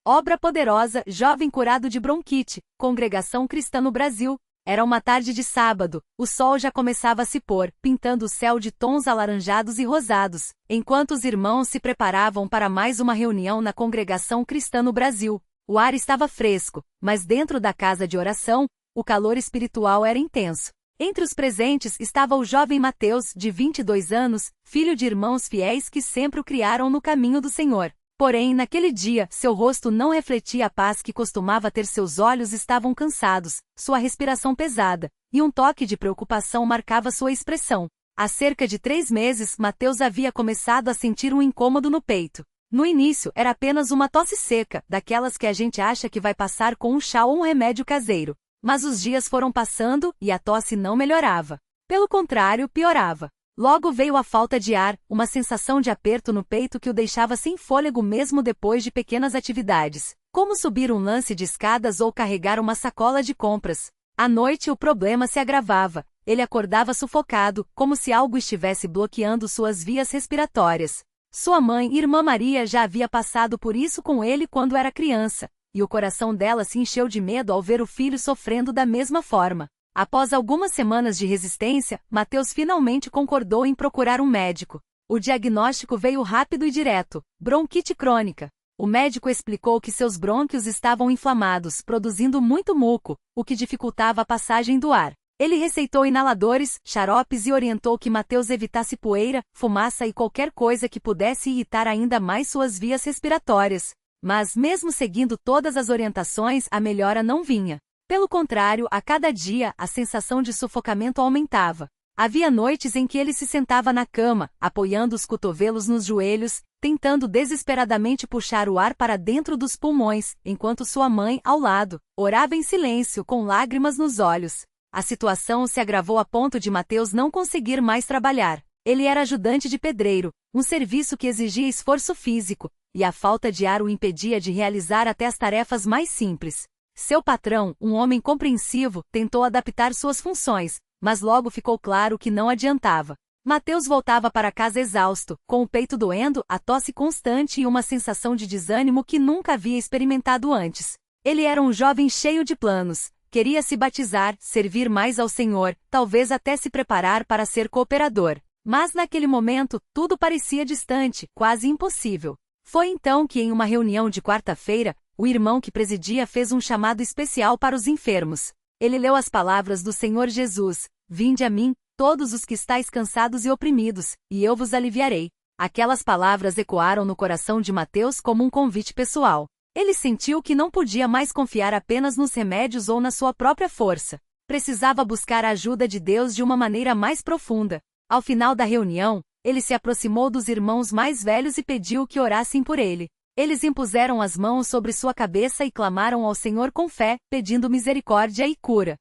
Obra poderosa, jovem curado de bronquite, Congregação Cristã no Brasil. Era uma tarde de sábado, o sol já começava a se pôr, pintando o céu de tons alaranjados e rosados, enquanto os irmãos se preparavam para mais uma reunião na Congregação Cristã no Brasil. O ar estava fresco, mas dentro da casa de oração, o calor espiritual era intenso. Entre os presentes estava o jovem Mateus, de 22 anos, filho de irmãos fiéis que sempre o criaram no caminho do Senhor. Porém, naquele dia, seu rosto não refletia a paz que costumava ter, seus olhos estavam cansados, sua respiração pesada, e um toque de preocupação marcava sua expressão. Há cerca de 3 meses, Mateus havia começado a sentir um incômodo no peito. No início, era apenas uma tosse seca, daquelas que a gente acha que vai passar com um chá ou um remédio caseiro. Mas os dias foram passando, e a tosse não melhorava. Pelo contrário, piorava. Logo veio a falta de ar, uma sensação de aperto no peito que o deixava sem fôlego mesmo depois de pequenas atividades, como subir um lance de escadas ou carregar uma sacola de compras. À noite o problema se agravava, ele acordava sufocado, como se algo estivesse bloqueando suas vias respiratórias. Sua mãe, Irmã Maria, já havia passado por isso com ele quando era criança, e o coração dela se encheu de medo ao ver o filho sofrendo da mesma forma. Após algumas semanas de resistência, Mateus finalmente concordou em procurar um médico. O diagnóstico veio rápido e direto: bronquite crônica. O médico explicou que seus brônquios estavam inflamados, produzindo muito muco, o que dificultava a passagem do ar. Ele receitou inaladores, xaropes e orientou que Mateus evitasse poeira, fumaça e qualquer coisa que pudesse irritar ainda mais suas vias respiratórias. Mas, mesmo seguindo todas as orientações, a melhora não vinha. Pelo contrário, a cada dia, a sensação de sufocamento aumentava. Havia noites em que ele se sentava na cama, apoiando os cotovelos nos joelhos, tentando desesperadamente puxar o ar para dentro dos pulmões, enquanto sua mãe, ao lado, orava em silêncio com lágrimas nos olhos. A situação se agravou a ponto de Mateus não conseguir mais trabalhar. Ele era ajudante de pedreiro, um serviço que exigia esforço físico, e a falta de ar o impedia de realizar até as tarefas mais simples. Seu patrão, um homem compreensivo, tentou adaptar suas funções, mas logo ficou claro que não adiantava. Mateus voltava para casa exausto, com o peito doendo, a tosse constante e uma sensação de desânimo que nunca havia experimentado antes. Ele era um jovem cheio de planos, queria se batizar, servir mais ao Senhor, talvez até se preparar para ser cooperador. Mas naquele momento, tudo parecia distante, quase impossível. Foi então que, em uma reunião de quarta-feira, o irmão que presidia fez um chamado especial para os enfermos. Ele leu as palavras do Senhor Jesus: "Vinde a mim, todos os que estáis cansados e oprimidos, e eu vos aliviarei." Aquelas palavras ecoaram no coração de Mateus como um convite pessoal. Ele sentiu que não podia mais confiar apenas nos remédios ou na sua própria força. Precisava buscar a ajuda de Deus de uma maneira mais profunda. Ao final da reunião, ele se aproximou dos irmãos mais velhos e pediu que orassem por ele. Eles impuseram as mãos sobre sua cabeça e clamaram ao Senhor com fé, pedindo misericórdia e cura.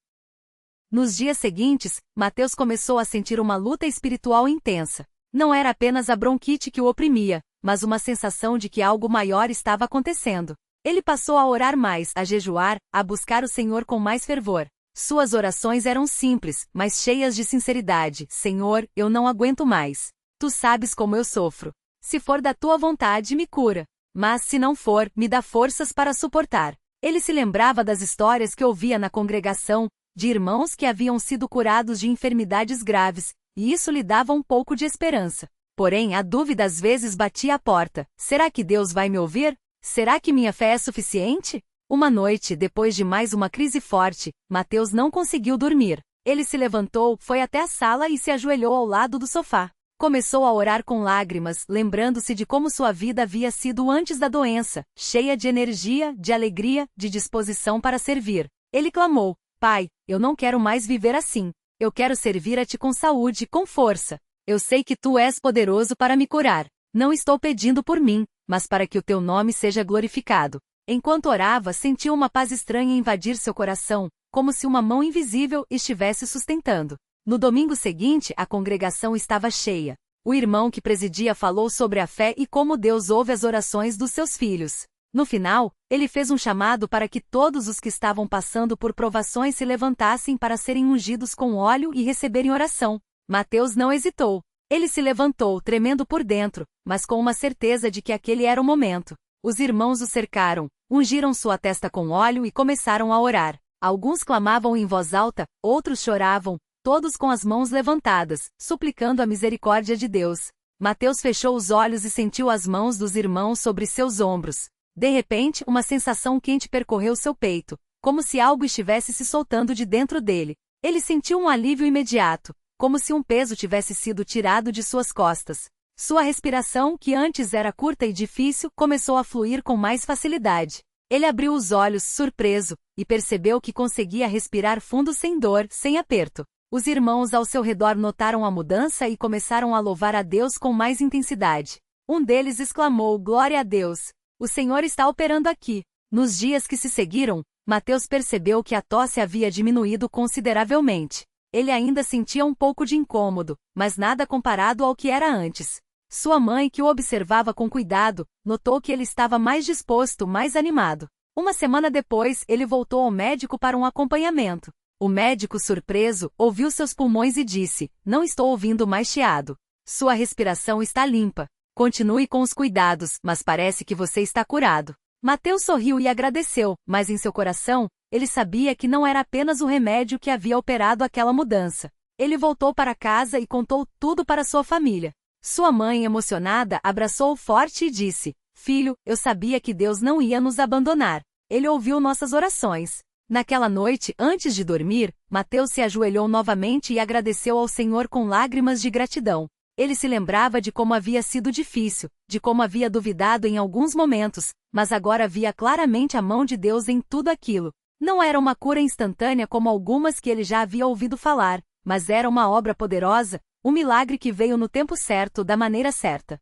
Nos dias seguintes, Mateus começou a sentir uma luta espiritual intensa. Não era apenas a bronquite que o oprimia, mas uma sensação de que algo maior estava acontecendo. Ele passou a orar mais, a jejuar, a buscar o Senhor com mais fervor. Suas orações eram simples, mas cheias de sinceridade: "Senhor, eu não aguento mais. Tu sabes como eu sofro. Se for da tua vontade, me cura. Mas se não for, me dá forças para suportar." Ele se lembrava das histórias que ouvia na congregação, de irmãos que haviam sido curados de enfermidades graves, e isso lhe dava um pouco de esperança. Porém, a dúvida às vezes batia à porta: será que Deus vai me ouvir? Será que minha fé é suficiente? Uma noite, depois de mais uma crise forte, Mateus não conseguiu dormir. Ele se levantou, foi até a sala e se ajoelhou ao lado do sofá. Começou a orar com lágrimas, lembrando-se de como sua vida havia sido antes da doença, cheia de energia, de alegria, de disposição para servir. Ele clamou: "Pai, eu não quero mais viver assim. Eu quero servir a Ti com saúde, com força. Eu sei que Tu és poderoso para me curar. Não estou pedindo por mim, mas para que o Teu nome seja glorificado." Enquanto orava, sentiu uma paz estranha invadir seu coração, como se uma mão invisível estivesse sustentando. No domingo seguinte, a congregação estava cheia. O irmão que presidia falou sobre a fé e como Deus ouve as orações dos seus filhos. No final, ele fez um chamado para que todos os que estavam passando por provações se levantassem para serem ungidos com óleo e receberem oração. Mateus não hesitou. Ele se levantou, tremendo por dentro, mas com uma certeza de que aquele era o momento. Os irmãos o cercaram, ungiram sua testa com óleo e começaram a orar. Alguns clamavam em voz alta, outros choravam, todos com as mãos levantadas, suplicando a misericórdia de Deus. Mateus fechou os olhos e sentiu as mãos dos irmãos sobre seus ombros. De repente, uma sensação quente percorreu seu peito, como se algo estivesse se soltando de dentro dele. Ele sentiu um alívio imediato, como se um peso tivesse sido tirado de suas costas. Sua respiração, que antes era curta e difícil, começou a fluir com mais facilidade. Ele abriu os olhos, surpreso, e percebeu que conseguia respirar fundo sem dor, sem aperto. Os irmãos ao seu redor notaram a mudança e começaram a louvar a Deus com mais intensidade. Um deles exclamou: "Glória a Deus! O Senhor está operando aqui." Nos dias que se seguiram, Mateus percebeu que a tosse havia diminuído consideravelmente. Ele ainda sentia um pouco de incômodo, mas nada comparado ao que era antes. Sua mãe, que o observava com cuidado, notou que ele estava mais disposto, mais animado. Uma semana depois, ele voltou ao médico para um acompanhamento. O médico, surpreso, ouviu seus pulmões e disse: "Não estou ouvindo mais chiado. Sua respiração está limpa. Continue com os cuidados, mas parece que você está curado." Mateus sorriu e agradeceu, mas em seu coração, ele sabia que não era apenas o remédio que havia operado aquela mudança. Ele voltou para casa e contou tudo para sua família. Sua mãe, emocionada, abraçou-o forte e disse: "Filho, eu sabia que Deus não ia nos abandonar. Ele ouviu nossas orações." Naquela noite, antes de dormir, Mateus se ajoelhou novamente e agradeceu ao Senhor com lágrimas de gratidão. Ele se lembrava de como havia sido difícil, de como havia duvidado em alguns momentos, mas agora via claramente a mão de Deus em tudo aquilo. Não era uma cura instantânea como algumas que ele já havia ouvido falar, mas era uma obra poderosa, um milagre que veio no tempo certo, da maneira certa.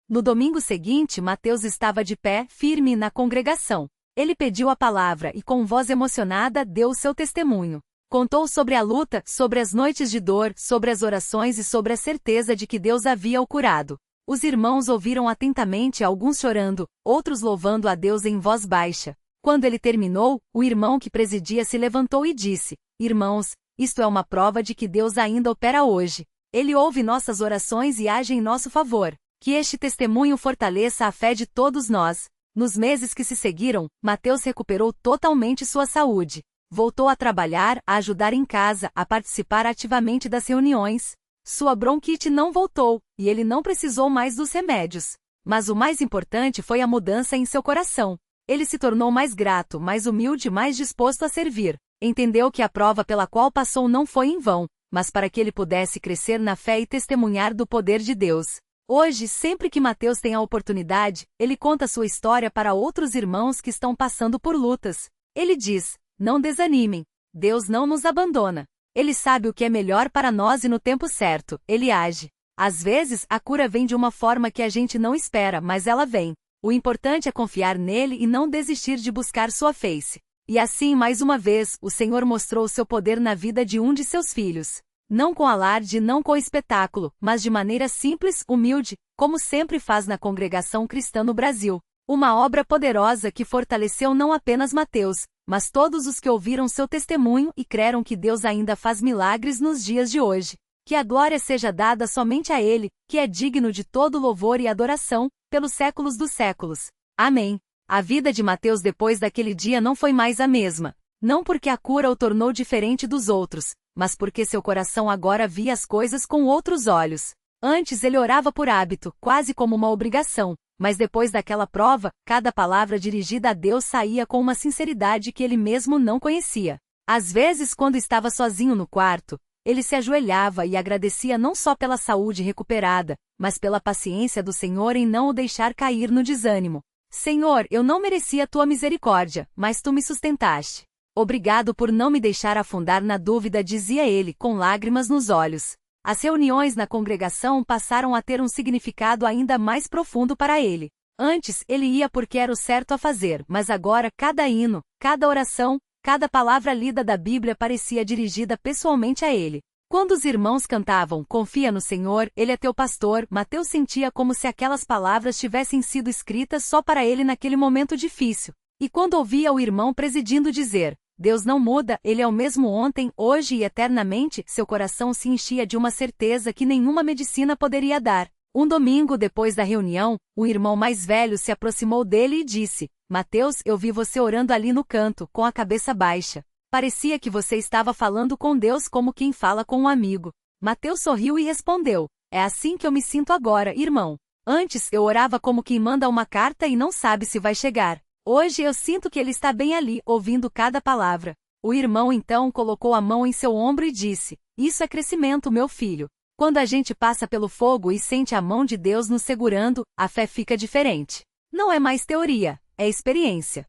No domingo seguinte, Mateus estava de pé, firme na congregação. Ele pediu a palavra e, com voz emocionada, deu o seu testemunho. Contou sobre a luta, sobre as noites de dor, sobre as orações e sobre a certeza de que Deus havia o curado. Os irmãos ouviram atentamente, alguns chorando, outros louvando a Deus em voz baixa. Quando ele terminou, o irmão que presidia se levantou e disse: "Irmãos, isto é uma prova de que Deus ainda opera hoje. Ele ouve nossas orações e age em nosso favor. Que este testemunho fortaleça a fé de todos nós." Nos meses que se seguiram, Mateus recuperou totalmente sua saúde. Voltou a trabalhar, a ajudar em casa, a participar ativamente das reuniões. Sua bronquite não voltou, e ele não precisou mais dos remédios. Mas o mais importante foi a mudança em seu coração. Ele se tornou mais grato, mais humilde e mais disposto a servir. Entendeu que a prova pela qual passou não foi em vão, mas para que ele pudesse crescer na fé e testemunhar do poder de Deus. Hoje, sempre que Mateus tem a oportunidade, ele conta sua história para outros irmãos que estão passando por lutas. Ele diz: "Não desanimem. Deus não nos abandona. Ele sabe o que é melhor para nós e no tempo certo, ele age." Às vezes, a cura vem de uma forma que a gente não espera, mas ela vem. O importante é confiar nele e não desistir de buscar sua face. E assim, mais uma vez, o Senhor mostrou seu poder na vida de um de seus filhos. Não com alarde, não com espetáculo, mas de maneira simples, humilde, como sempre faz na Congregação Cristã no Brasil. Uma obra poderosa que fortaleceu não apenas Mateus, mas todos os que ouviram seu testemunho e creram que Deus ainda faz milagres nos dias de hoje. Que a glória seja dada somente a Ele, que é digno de todo louvor e adoração, pelos séculos dos séculos. Amém. A vida de Mateus depois daquele dia não foi mais a mesma. Não porque a cura o tornou diferente dos outros, mas porque seu coração agora via as coisas com outros olhos. Antes ele orava por hábito, quase como uma obrigação, mas depois daquela prova, cada palavra dirigida a Deus saía com uma sinceridade que ele mesmo não conhecia. Às vezes, quando estava sozinho no quarto, ele se ajoelhava e agradecia não só pela saúde recuperada, mas pela paciência do Senhor em não o deixar cair no desânimo. "Senhor, eu não merecia tua misericórdia, mas tu me sustentaste. Obrigado por não me deixar afundar na dúvida", dizia ele, com lágrimas nos olhos. As reuniões na congregação passaram a ter um significado ainda mais profundo para ele. Antes, ele ia porque era o certo a fazer, mas agora cada hino, cada oração, cada palavra lida da Bíblia parecia dirigida pessoalmente a ele. Quando os irmãos cantavam "Confia no Senhor, Ele é teu pastor", Mateus sentia como se aquelas palavras tivessem sido escritas só para ele naquele momento difícil. E quando ouvia o irmão presidindo dizer "Deus não muda, Ele é o mesmo ontem, hoje e eternamente", seu coração se enchia de uma certeza que nenhuma medicina poderia dar. Um domingo depois da reunião, o irmão mais velho se aproximou dele e disse: Mateus, eu vi você orando ali no canto, com a cabeça baixa. Parecia que você estava falando com Deus como quem fala com um amigo. Mateus sorriu e respondeu: É assim que eu me sinto agora, irmão. Antes eu orava como quem manda uma carta e não sabe se vai chegar. Hoje eu sinto que ele está bem ali, ouvindo cada palavra. O irmão então colocou a mão em seu ombro e disse: Isso é crescimento, meu filho. Quando a gente passa pelo fogo e sente a mão de Deus nos segurando, a fé fica diferente. Não é mais teoria, é experiência.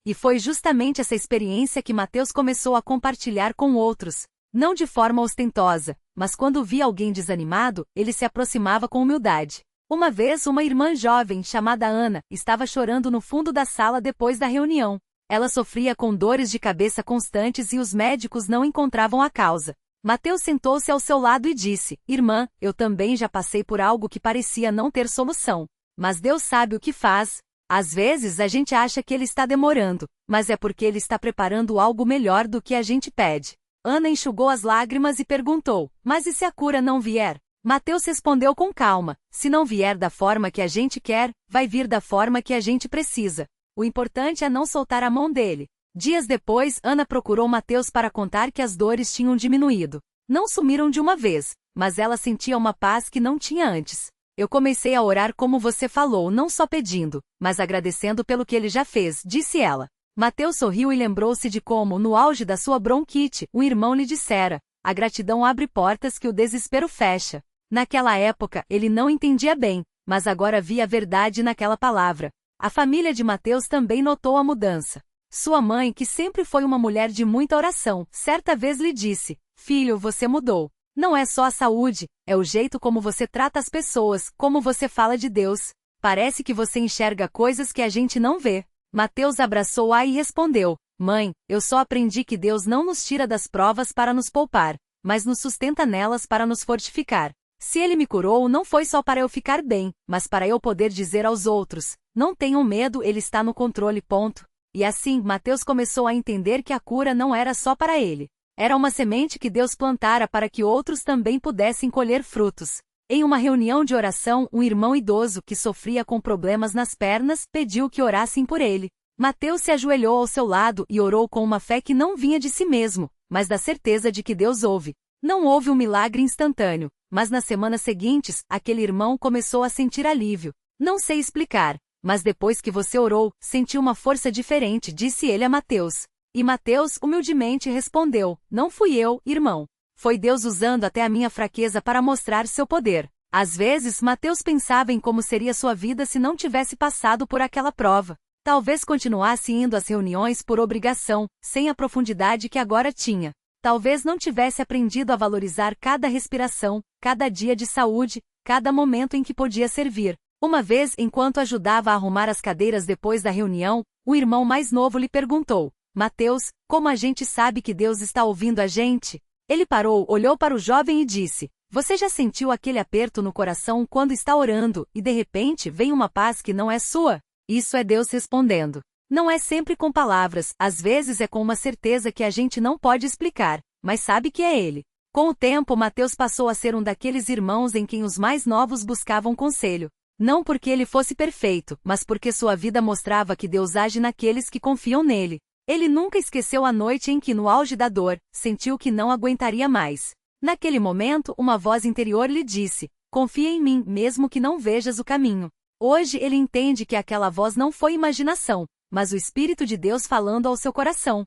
E foi justamente essa experiência que Mateus começou a compartilhar com outros. Não de forma ostentosa, mas quando via alguém desanimado, ele se aproximava com humildade. Uma vez uma irmã jovem, chamada Ana, estava chorando no fundo da sala depois da reunião. Ela sofria com dores de cabeça constantes e os médicos não encontravam a causa. Mateus sentou-se ao seu lado e disse: Irmã, eu também já passei por algo que parecia não ter solução. Mas Deus sabe o que faz. Às vezes a gente acha que Ele está demorando, mas é porque Ele está preparando algo melhor do que a gente pede. Ana enxugou as lágrimas e perguntou: Mas e se a cura não vier? Mateus respondeu com calma: Se não vier da forma que a gente quer, vai vir da forma que a gente precisa. O importante é não soltar a mão dele. Dias depois, Ana procurou Mateus para contar que as dores tinham diminuído. Não sumiram de uma vez, mas ela sentia uma paz que não tinha antes. Eu comecei a orar como você falou, não só pedindo, mas agradecendo pelo que ele já fez, disse ela. Mateus sorriu e lembrou-se de como, no auge da sua bronquite, um irmão lhe dissera: a gratidão abre portas que o desespero fecha. Naquela época, ele não entendia bem, mas agora via a verdade naquela palavra. A família de Mateus também notou a mudança. Sua mãe, que sempre foi uma mulher de muita oração, certa vez lhe disse: Filho, você mudou. Não é só a saúde, é o jeito como você trata as pessoas, como você fala de Deus. Parece que você enxerga coisas que a gente não vê. Mateus abraçou-a e respondeu: Mãe, eu só aprendi que Deus não nos tira das provas para nos poupar, mas nos sustenta nelas para nos fortificar. Se Ele me curou, não foi só para eu ficar bem, mas para eu poder dizer aos outros: Não tenham medo, Ele está no controle. Ponto. E assim, Mateus começou a entender que a cura não era só para ele. Era uma semente que Deus plantara para que outros também pudessem colher frutos. Em uma reunião de oração, um irmão idoso que sofria com problemas nas pernas pediu que orassem por ele. Mateus se ajoelhou ao seu lado e orou com uma fé que não vinha de si mesmo, mas da certeza de que Deus ouve. Não houve um milagre instantâneo, mas nas semanas seguintes, aquele irmão começou a sentir alívio. Não sei explicar, mas depois que você orou, senti uma força diferente, disse ele a Mateus. E Mateus humildemente respondeu: Não fui eu, irmão. Foi Deus usando até a minha fraqueza para mostrar seu poder. Às vezes, Mateus pensava em como seria sua vida se não tivesse passado por aquela prova. Talvez continuasse indo às reuniões por obrigação, sem a profundidade que agora tinha. Talvez não tivesse aprendido a valorizar cada respiração, cada dia de saúde, cada momento em que podia servir. Uma vez, enquanto ajudava a arrumar as cadeiras depois da reunião, o irmão mais novo lhe perguntou: Mateus, como a gente sabe que Deus está ouvindo a gente? Ele parou, olhou para o jovem e disse: Você já sentiu aquele aperto no coração quando está orando, e de repente vem uma paz que não é sua? Isso é Deus respondendo. Não é sempre com palavras, às vezes é com uma certeza que a gente não pode explicar, mas sabe que é Ele. Com o tempo, Mateus passou a ser um daqueles irmãos em quem os mais novos buscavam conselho. Não porque ele fosse perfeito, mas porque sua vida mostrava que Deus age naqueles que confiam nele. Ele nunca esqueceu a noite em que, no auge da dor, sentiu que não aguentaria mais. Naquele momento, uma voz interior lhe disse: Confia em mim, mesmo que não vejas o caminho. Hoje ele entende que aquela voz não foi imaginação, mas o Espírito de Deus falando ao seu coração.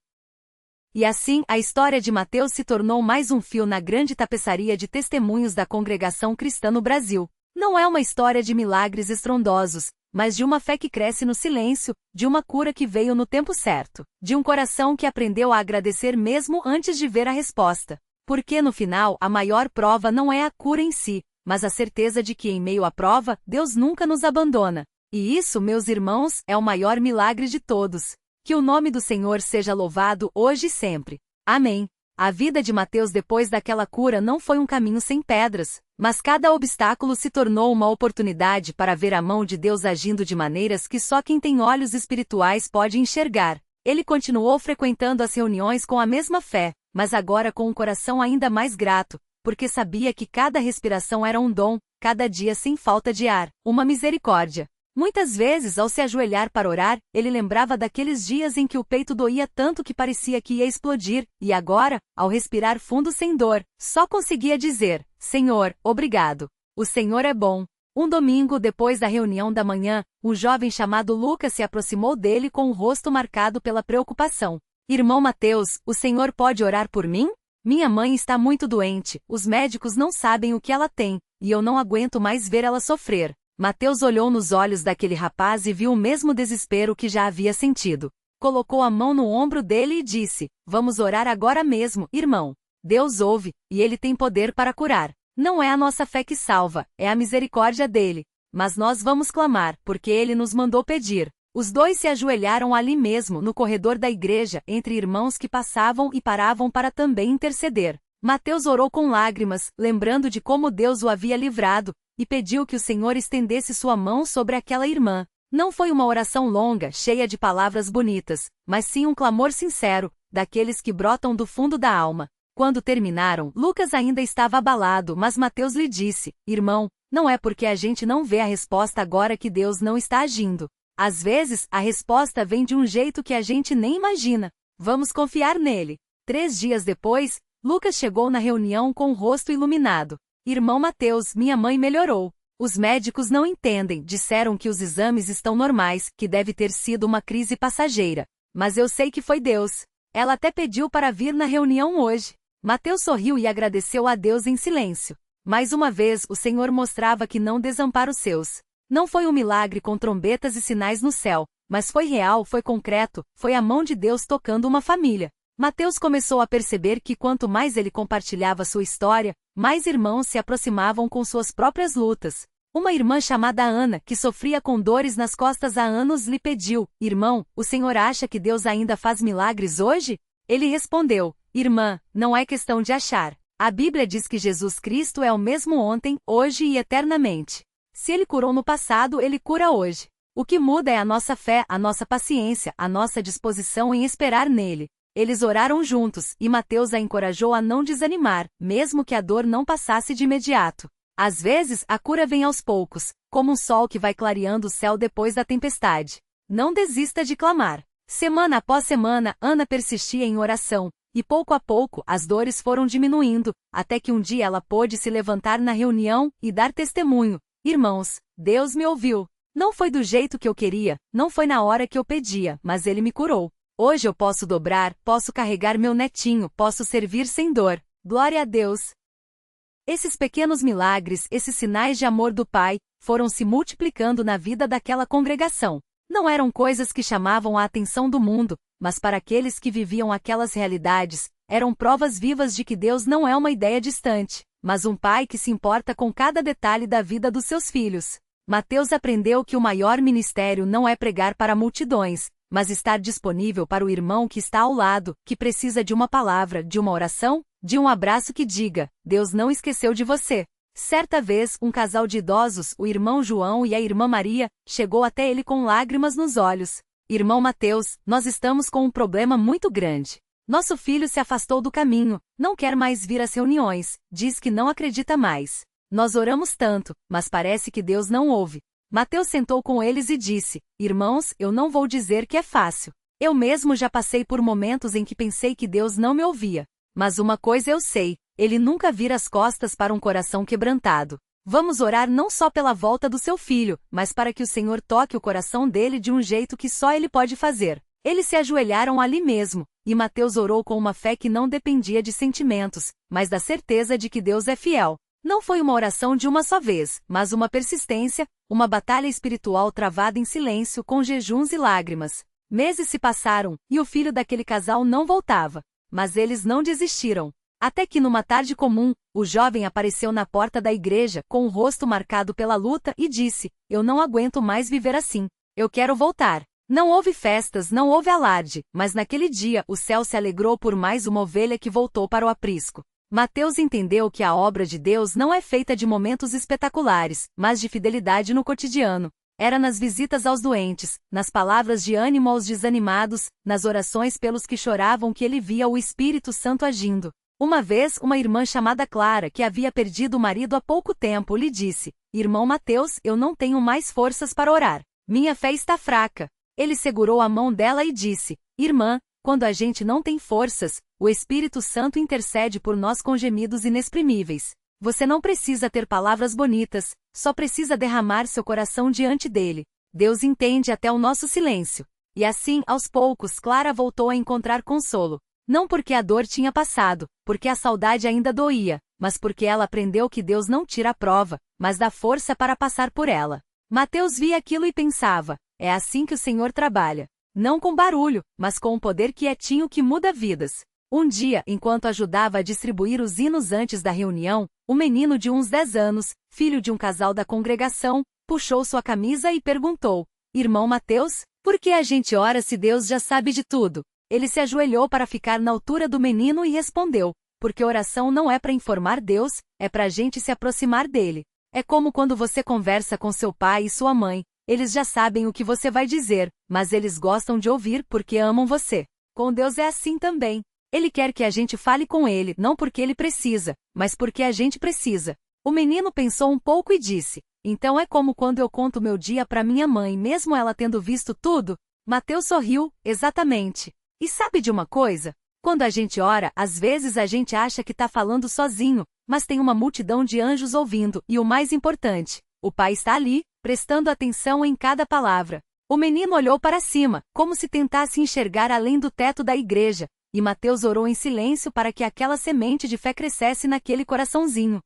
E assim, a história de Mateus se tornou mais um fio na grande tapeçaria de testemunhos da congregação cristã no Brasil. Não é uma história de milagres estrondosos, mas de uma fé que cresce no silêncio, de uma cura que veio no tempo certo, de um coração que aprendeu a agradecer mesmo antes de ver a resposta. Porque no final, a maior prova não é a cura em si, mas a certeza de que em meio à prova, Deus nunca nos abandona. E isso, meus irmãos, é o maior milagre de todos. Que o nome do Senhor seja louvado hoje e sempre. Amém. A vida de Mateus depois daquela cura não foi um caminho sem pedras, mas cada obstáculo se tornou uma oportunidade para ver a mão de Deus agindo de maneiras que só quem tem olhos espirituais pode enxergar. Ele continuou frequentando as reuniões com a mesma fé, mas agora com um coração ainda mais grato, porque sabia que cada respiração era um dom, cada dia sem falta de ar, uma misericórdia. Muitas vezes, ao se ajoelhar para orar, ele lembrava daqueles dias em que o peito doía tanto que parecia que ia explodir, e agora, ao respirar fundo sem dor, só conseguia dizer: Senhor, obrigado. O Senhor é bom. Um domingo depois da reunião da manhã, um jovem chamado Lucas se aproximou dele com o rosto marcado pela preocupação. Irmão Mateus, o senhor pode orar por mim? Minha mãe está muito doente, os médicos não sabem o que ela tem, e eu não aguento mais ver ela sofrer. Mateus olhou nos olhos daquele rapaz e viu o mesmo desespero que já havia sentido. Colocou a mão no ombro dele e disse: Vamos orar agora mesmo, irmão. Deus ouve, e Ele tem poder para curar. Não é a nossa fé que salva, é a misericórdia dele. Mas nós vamos clamar, porque Ele nos mandou pedir. Os dois se ajoelharam ali mesmo, no corredor da igreja, entre irmãos que passavam e paravam para também interceder. Mateus orou com lágrimas, lembrando de como Deus o havia livrado, e pediu que o Senhor estendesse sua mão sobre aquela irmã. Não foi uma oração longa, cheia de palavras bonitas, mas sim um clamor sincero, daqueles que brotam do fundo da alma. Quando terminaram, Lucas ainda estava abalado, mas Mateus lhe disse: Irmão, não é porque a gente não vê a resposta agora que Deus não está agindo. Às vezes, a resposta vem de um jeito que a gente nem imagina. Vamos confiar nele. 3 dias depois, Lucas chegou na reunião com o rosto iluminado. Irmão Mateus, minha mãe melhorou. Os médicos não entendem, disseram que os exames estão normais, que deve ter sido uma crise passageira. Mas eu sei que foi Deus. Ela até pediu para vir na reunião hoje. Mateus sorriu e agradeceu a Deus em silêncio. Mais uma vez, o Senhor mostrava que não desampara os seus. Não foi um milagre com trombetas e sinais no céu, mas foi real, foi concreto, foi a mão de Deus tocando uma família. Mateus começou a perceber que quanto mais ele compartilhava sua história, mais irmãos se aproximavam com suas próprias lutas. Uma irmã chamada Ana, que sofria com dores nas costas há anos, lhe pediu: Irmão, o senhor acha que Deus ainda faz milagres hoje? Ele respondeu: Irmã, não é questão de achar. A Bíblia diz que Jesus Cristo é o mesmo ontem, hoje e eternamente. Se Ele curou no passado, Ele cura hoje. O que muda é a nossa fé, a nossa paciência, a nossa disposição em esperar nele. Eles oraram juntos, e Mateus a encorajou a não desanimar, mesmo que a dor não passasse de imediato. Às vezes, a cura vem aos poucos, como um sol que vai clareando o céu depois da tempestade. Não desista de clamar. Semana após semana, Ana persistia em oração, e pouco a pouco as dores foram diminuindo, até que um dia ela pôde se levantar na reunião e dar testemunho: Irmãos, Deus me ouviu. Não foi do jeito que eu queria, não foi na hora que eu pedia, mas Ele me curou. Hoje eu posso dobrar, posso carregar meu netinho, posso servir sem dor. Glória a Deus! Esses pequenos milagres, esses sinais de amor do Pai, foram se multiplicando na vida daquela congregação. Não eram coisas que chamavam a atenção do mundo, mas para aqueles que viviam aquelas realidades, eram provas vivas de que Deus não é uma ideia distante, mas um Pai que se importa com cada detalhe da vida dos seus filhos. Mateus aprendeu que o maior ministério não é pregar para multidões, mas estar disponível para o irmão que está ao lado, que precisa de uma palavra, de uma oração, de um abraço que diga: Deus não esqueceu de você. Certa vez, um casal de idosos, o irmão João e a irmã Maria, chegou até ele com lágrimas nos olhos. Irmão Mateus, nós estamos com um problema muito grande. Nosso filho se afastou do caminho, não quer mais vir às reuniões, diz que não acredita mais. Nós oramos tanto, mas parece que Deus não ouve. Mateus sentou com eles e disse: Irmãos, eu não vou dizer que é fácil. Eu mesmo já passei por momentos em que pensei que Deus não me ouvia. Mas uma coisa eu sei, Ele nunca vira as costas para um coração quebrantado. Vamos orar não só pela volta do seu filho, mas para que o Senhor toque o coração dele de um jeito que só Ele pode fazer. Eles se ajoelharam ali mesmo, e Mateus orou com uma fé que não dependia de sentimentos, mas da certeza de que Deus é fiel. Não foi uma oração de uma só vez, mas uma persistência, uma batalha espiritual travada em silêncio com jejuns e lágrimas. Meses se passaram, e o filho daquele casal não voltava. Mas eles não desistiram. Até que numa tarde comum, o jovem apareceu na porta da igreja com o rosto marcado pela luta e disse: Eu não aguento mais viver assim. Eu quero voltar. Não houve festas, não houve alarde, mas naquele dia o céu se alegrou por mais uma ovelha que voltou para o aprisco. Mateus entendeu que a obra de Deus não é feita de momentos espetaculares, mas de fidelidade no cotidiano. Era nas visitas aos doentes, nas palavras de ânimo aos desanimados, nas orações pelos que choravam que ele via o Espírito Santo agindo. Uma vez, uma irmã chamada Clara, que havia perdido o marido há pouco tempo, lhe disse: Irmão Mateus, eu não tenho mais forças para orar. Minha fé está fraca. Ele segurou a mão dela e disse: Irmã, quando a gente não tem forças, o Espírito Santo intercede por nós com gemidos inexprimíveis. Você não precisa ter palavras bonitas, só precisa derramar seu coração diante dele. Deus entende até o nosso silêncio. E assim, aos poucos, Clara voltou a encontrar consolo. Não porque a dor tinha passado, porque a saudade ainda doía, mas porque ela aprendeu que Deus não tira a prova, mas dá força para passar por ela. Mateus via aquilo e pensava: é assim que o Senhor trabalha. Não com barulho, mas com um poder quietinho que muda vidas. Um dia, enquanto ajudava a distribuir os hinos antes da reunião, um menino de uns 10 anos, filho de um casal da congregação, puxou sua camisa e perguntou: Irmão Mateus, por que a gente ora se Deus já sabe de tudo? Ele se ajoelhou para ficar na altura do menino e respondeu: porque oração não é para informar Deus, é para a gente se aproximar dele. É como quando você conversa com seu pai e sua mãe. Eles já sabem o que você vai dizer, mas eles gostam de ouvir porque amam você. Com Deus é assim também. Ele quer que a gente fale com ele, não porque ele precisa, mas porque a gente precisa. O menino pensou um pouco e disse: então é como quando eu conto meu dia para minha mãe, mesmo ela tendo visto tudo? Mateus sorriu: exatamente. E sabe de uma coisa? Quando a gente ora, às vezes a gente acha que está falando sozinho, mas tem uma multidão de anjos ouvindo, e o mais importante, o Pai está ali, prestando atenção em cada palavra. O menino olhou para cima, como se tentasse enxergar além do teto da igreja, e Mateus orou em silêncio para que aquela semente de fé crescesse naquele coraçãozinho.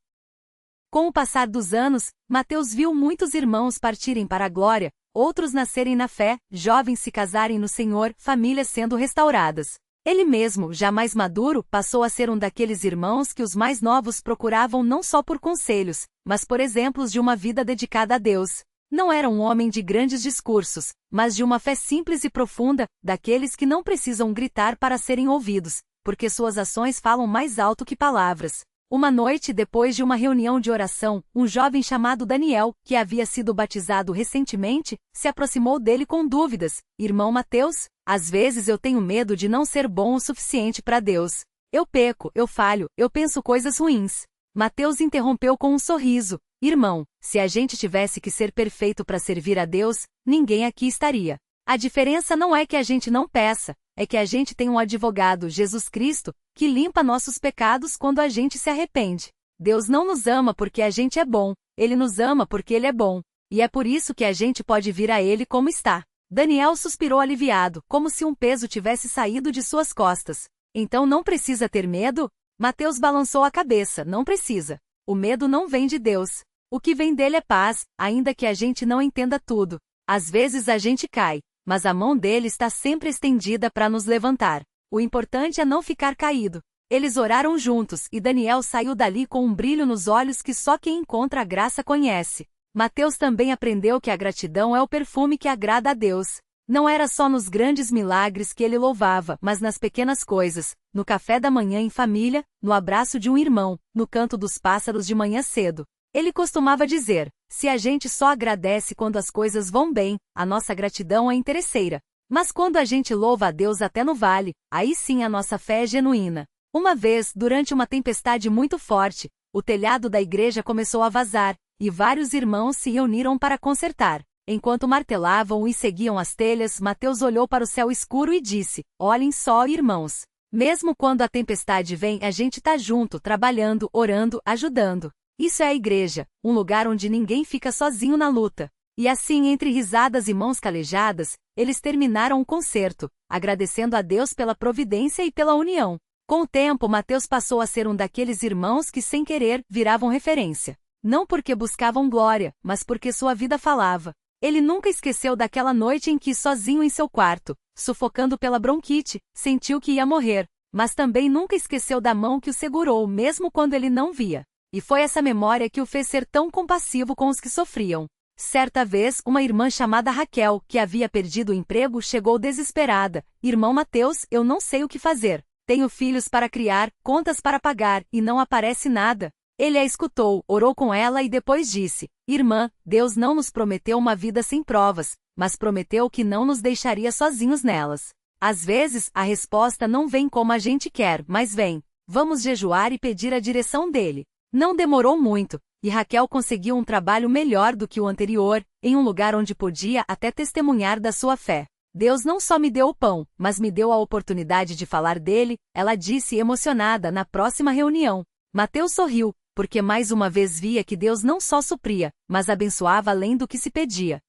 Com o passar dos anos, Mateus viu muitos irmãos partirem para a glória, outros nascerem na fé, jovens se casarem no Senhor, famílias sendo restauradas. Ele mesmo, já mais maduro, passou a ser um daqueles irmãos que os mais novos procuravam não só por conselhos, mas por exemplos de uma vida dedicada a Deus. Não era um homem de grandes discursos, mas de uma fé simples e profunda, daqueles que não precisam gritar para serem ouvidos, porque suas ações falam mais alto que palavras. Uma noite depois de uma reunião de oração, um jovem chamado Daniel, que havia sido batizado recentemente, se aproximou dele com dúvidas. Irmão Mateus, às vezes eu tenho medo de não ser bom o suficiente para Deus. Eu peco, eu falho, eu penso coisas ruins. Mateus interrompeu com um sorriso. Irmão, se a gente tivesse que ser perfeito para servir a Deus, ninguém aqui estaria. A diferença não é que a gente não peça, é que a gente tem um advogado, Jesus Cristo, que limpa nossos pecados quando a gente se arrepende. Deus não nos ama porque a gente é bom, Ele nos ama porque Ele é bom. E é por isso que a gente pode vir a Ele como está. Daniel suspirou aliviado, como se um peso tivesse saído de suas costas. Então não precisa ter medo? Mateus balançou a cabeça, não precisa. O medo não vem de Deus. O que vem dele é paz, ainda que a gente não entenda tudo. Às vezes a gente cai, mas a mão dele está sempre estendida para nos levantar. O importante é não ficar caído. Eles oraram juntos e Daniel saiu dali com um brilho nos olhos que só quem encontra a graça conhece. Mateus também aprendeu que a gratidão é o perfume que agrada a Deus. Não era só nos grandes milagres que ele louvava, mas nas pequenas coisas, no café da manhã em família, no abraço de um irmão, no canto dos pássaros de manhã cedo. Ele costumava dizer: se a gente só agradece quando as coisas vão bem, a nossa gratidão é interesseira. Mas quando a gente louva a Deus até no vale, aí sim a nossa fé é genuína. Uma vez, durante uma tempestade muito forte, o telhado da igreja começou a vazar, e vários irmãos se reuniram para consertar. Enquanto martelavam e seguiam as telhas, Mateus olhou para o céu escuro e disse: olhem só, irmãos. Mesmo quando a tempestade vem, a gente tá junto, trabalhando, orando, ajudando. Isso é a igreja, um lugar onde ninguém fica sozinho na luta. E assim, entre risadas e mãos calejadas, eles terminaram o concerto, agradecendo a Deus pela providência e pela união. Com o tempo, Mateus passou a ser um daqueles irmãos que, sem querer, viravam referência. Não porque buscavam glória, mas porque sua vida falava. Ele nunca esqueceu daquela noite em que, sozinho em seu quarto, sufocando pela bronquite, sentiu que ia morrer, mas também nunca esqueceu da mão que o segurou mesmo quando ele não via. E foi essa memória que o fez ser tão compassivo com os que sofriam. Certa vez, uma irmã chamada Raquel, que havia perdido o emprego, chegou desesperada. Irmão Mateus, eu não sei o que fazer. Tenho filhos para criar, contas para pagar, e não aparece nada. Ele a escutou, orou com ela e depois disse: Irmã, Deus não nos prometeu uma vida sem provas, mas prometeu que não nos deixaria sozinhos nelas. Às vezes, a resposta não vem como a gente quer, mas vem. Vamos jejuar e pedir a direção dele. Não demorou muito, e Raquel conseguiu um trabalho melhor do que o anterior, em um lugar onde podia até testemunhar da sua fé. Deus não só me deu o pão, mas me deu a oportunidade de falar dele, ela disse emocionada na próxima reunião. Mateus sorriu, porque mais uma vez via que Deus não só supria, mas abençoava além do que se pedia.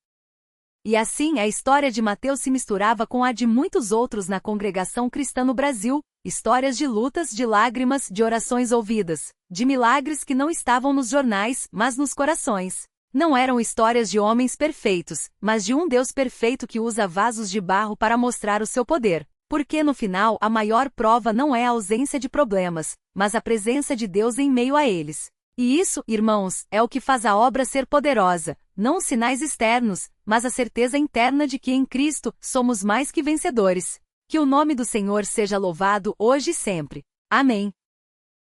E assim a história de Mateus se misturava com a de muitos outros na congregação cristã no Brasil, histórias de lutas, de lágrimas, de orações ouvidas, de milagres que não estavam nos jornais, mas nos corações. Não eram histórias de homens perfeitos, mas de um Deus perfeito que usa vasos de barro para mostrar o seu poder. Porque no final a maior prova não é a ausência de problemas, mas a presença de Deus em meio a eles. E isso, irmãos, é o que faz a obra ser poderosa, não os sinais externos, mas a certeza interna de que em Cristo somos mais que vencedores. Que o nome do Senhor seja louvado hoje e sempre. Amém.